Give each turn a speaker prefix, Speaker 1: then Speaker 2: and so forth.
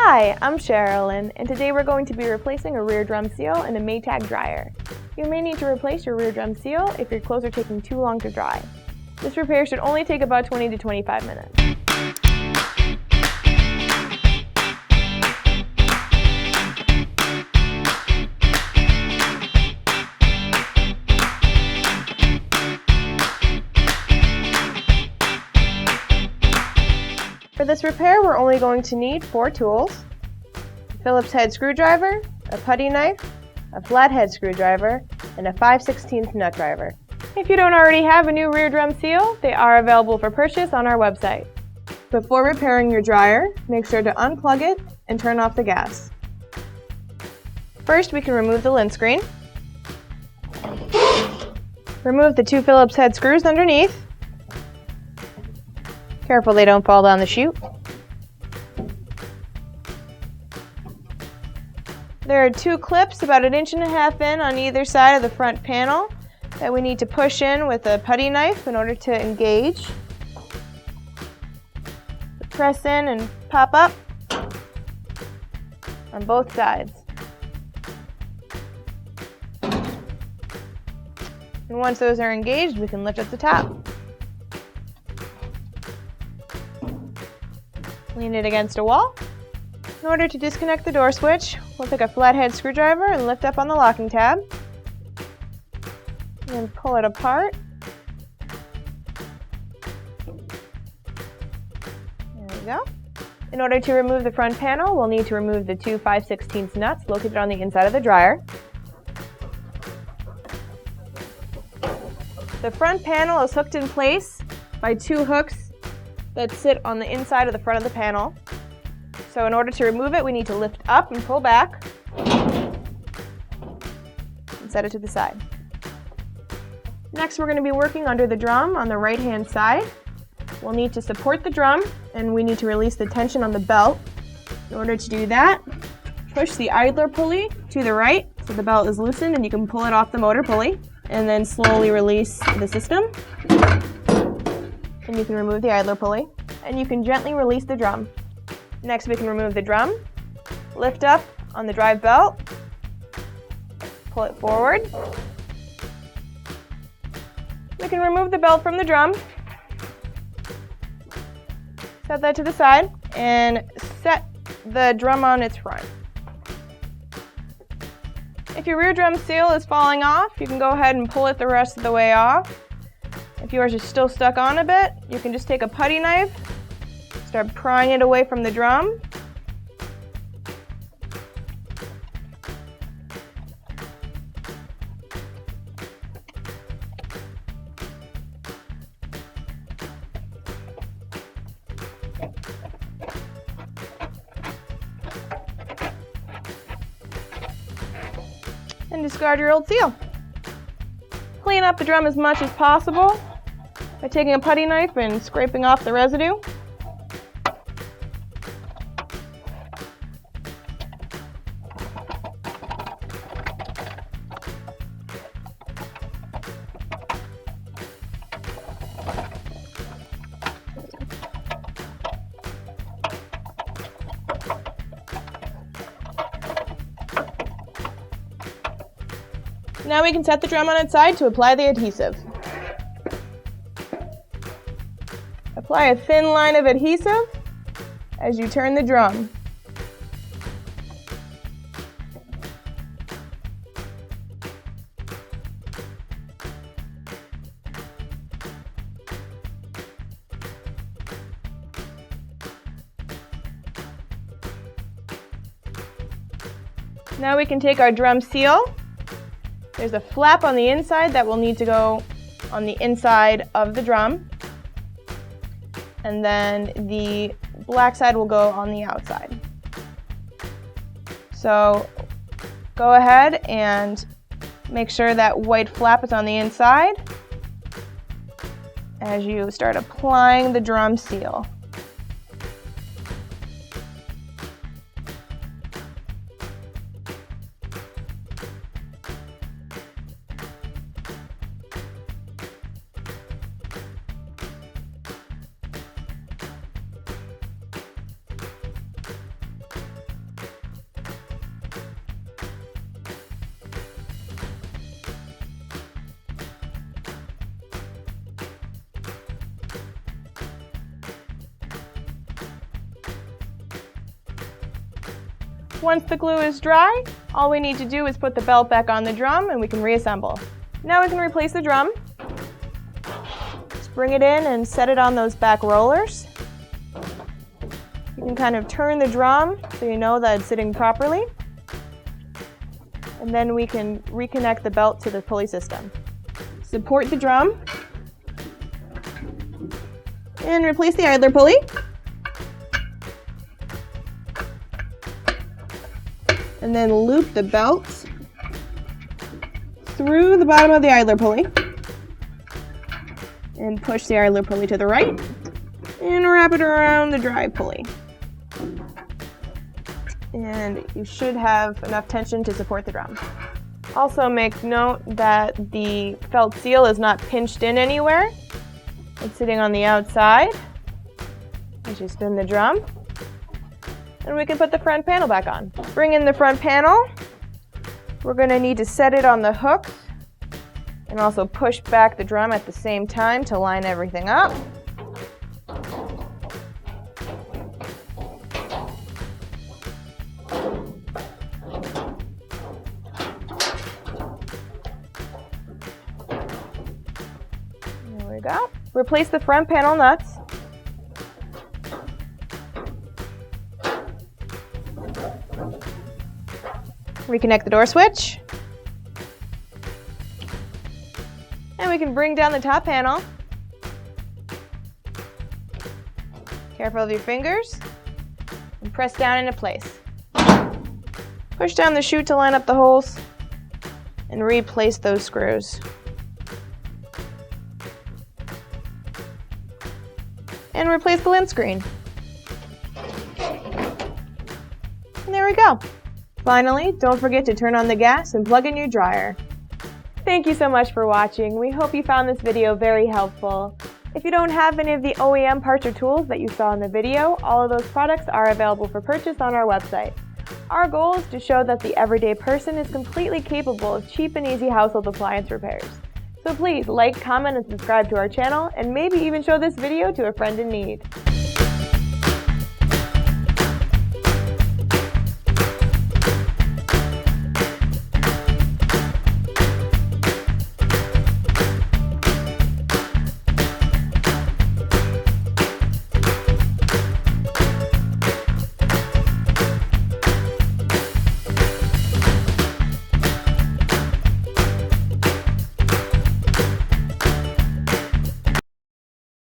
Speaker 1: Hi, I'm Sherilyn, and today we're going to be replacing a rear drum seal in a Maytag dryer. You may need to replace your rear drum seal if your clothes are taking too long to dry. This repair should only take about 20 to 25 minutes. For this repair, we're only going to need 4 tools: a Phillips head screwdriver, a putty knife, a flathead screwdriver, and a 5/16 nut driver. If you don't already have a new rear drum seal, they are available for purchase on our website. Before repairing your dryer, make sure to unplug it and turn off the gas. First, we can remove the lint screen. Remove the 2 Phillips head screws underneath. Careful they don't fall down the chute. There are 2 clips about 1.5 inches in on either side of the front panel that we need to push in with a putty knife in order to engage. Press in and pop up on both sides. And once those are engaged, we can lift up the top. Lean it against a wall. In order to disconnect the door switch, we'll take a flathead screwdriver and lift up on the locking tab. And then pull it apart. There we go. In order to remove the front panel, we'll need to remove the 2 5/16 nuts located on the inside of the dryer. The front panel is hooked in place by 2 hooks that sit on the inside of the front of the panel. So in order to remove it, we need to lift up and pull back and set it to the side. Next, we're going to be working under the drum on the right-hand side. We'll need to support the drum, and we need to release the tension on the belt. In order to do that, push the idler pulley to the right so the belt is loosened and you can pull it off the motor pulley, and then slowly release the system. And you can remove the idler pulley, and you can gently release the drum. Next, we can remove the drum, lift up on the drive belt, pull it forward. We can remove the belt from the drum, set that to the side, and set the drum on its front. If your rear drum seal is falling off, you can go ahead and pull it the rest of the way off. If yours is still stuck on a bit, you can just take a putty knife, start prying it away from the drum. And discard your old seal. Clean up the drum as much as possible by taking a putty knife and scraping off the residue. Now we can set the drum on its side to apply the adhesive. Apply a thin line of adhesive as you turn the drum. Now we can take our drum seal. There's a flap on the inside that will need to go on the inside of the drum. And then the black side will go on the outside. So go ahead and make sure that white flap is on the inside as you start applying the drum seal. Once the glue is dry, all we need to do is put the belt back on the drum and we can reassemble. Now we can replace the drum. Just bring it in and set it on those back rollers. You can kind of turn the drum so you know that it's sitting properly. And then we can reconnect the belt to the pulley system. Support the drum. And replace the idler pulley. And then loop the belt through the bottom of the idler pulley. And push the idler pulley to the right. And wrap it around the drive pulley. And you should have enough tension to support the drum. Also make note that the felt seal is not pinched in anywhere. It's sitting on the outside. As you spin the drum. And we can put the front panel back on. Bring in the front panel. We're going to need to set it on the hooks and also push back the drum at the same time to line everything up. There we go. Replace the front panel nuts. Reconnect the door switch. And we can bring down the top panel. Careful of your fingers. And press down into place. Push down the chute to line up the holes. And replace those screws. And replace the lint screen. And there we go. Finally, don't forget to turn on the gas and plug in your dryer. Thank you so much for watching. We hope you found this video very helpful. If you don't have any of the OEM parts or tools that you saw in the video, all of those products are available for purchase on our website. Our goal is to show that the everyday person is completely capable of cheap and easy household appliance repairs. So please like, comment, and subscribe to our channel, and maybe even show this video to a friend in need.